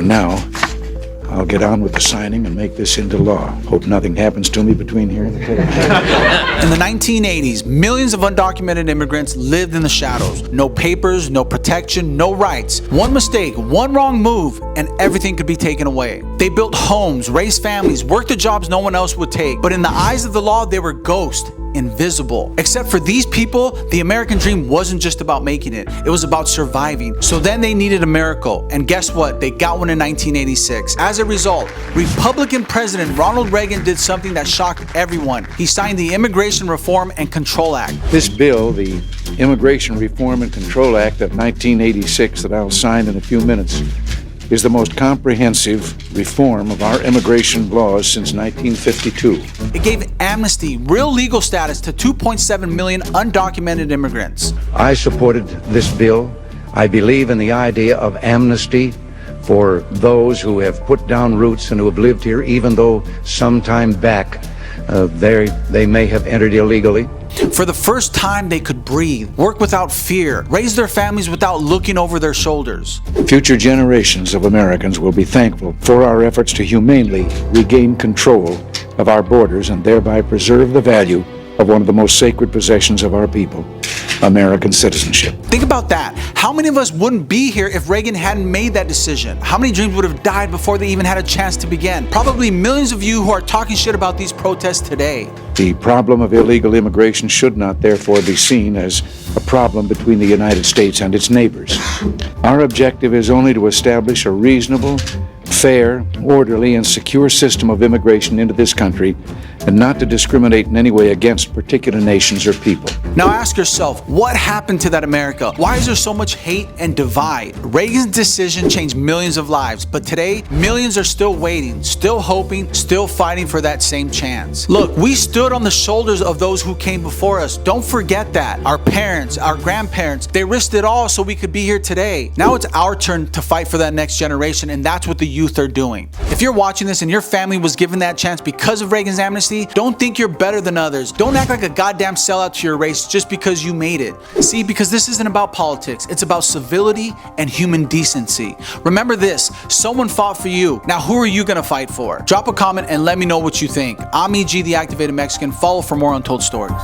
now, I'll get on with the signing and make this into law. Hope nothing happens to me between here and the television. In the 1980s, millions of undocumented immigrants lived in the shadows. No papers, no protection, no rights. One mistake, one wrong move, and everything could be taken away. They built homes, raised families, worked the jobs no one else would take. But in the eyes of the law, they were ghosts, invisible. Except for these people, the American dream wasn't just about making it. It was about surviving. So then they needed a miracle. And guess what? They got one in 1986. As a result, Republican President Ronald Reagan did something that shocked everyone. He signed the Immigration Reform and Control Act. This bill, the Immigration Reform and Control Act of 1986 that I'll sign in a few minutes, is the most comprehensive reform of our immigration laws since 1952. It gave Amnesty real legal status to 2.7 million undocumented immigrants. I supported this bill. I believe in the idea of amnesty for those who have put down roots and who have lived here, even though some time back they may have entered illegally. For the first time, they could breathe, work without fear, raise their families without looking over their shoulders. Future generations of Americans will be thankful for our efforts to humanely regain control of our borders and thereby preserve the value of one of the most sacred possessions of our people, American citizenship. Think about that. How many of us wouldn't be here if Reagan hadn't made that decision? How many dreams would have died before they even had a chance to begin? Probably millions of you who are talking shit about these protests today. The problem of illegal immigration should not, therefore, be seen as a problem between the United States and its neighbors. Our objective is only to establish a reasonable, fair, orderly, and secure system of immigration into this country, and not to discriminate in any way against particular nations or people. Now ask yourself, what happened to that America? Why is there so much hate and divide? Reagan's decision changed millions of lives, but today, millions are still waiting, still hoping, still fighting for that same chance. Look, we stood on the shoulders of those who came before us. Don't forget that. Our parents, our grandparents, they risked it all so we could be here today. Now it's our turn to fight for that next generation, and that's what the youth are doing. If you're watching this and your family was given that chance because of Reagan's amnesty, don't think you're better than others. Don't act like a goddamn sellout to your race just because you made it. See, because this isn't about politics. It's about civility and human decency. Remember this, someone fought for you. Now who are you gonna fight for? Drop a comment and let me know what you think. I'm EG, the Activated Mexican. Follow for more Untold Stories.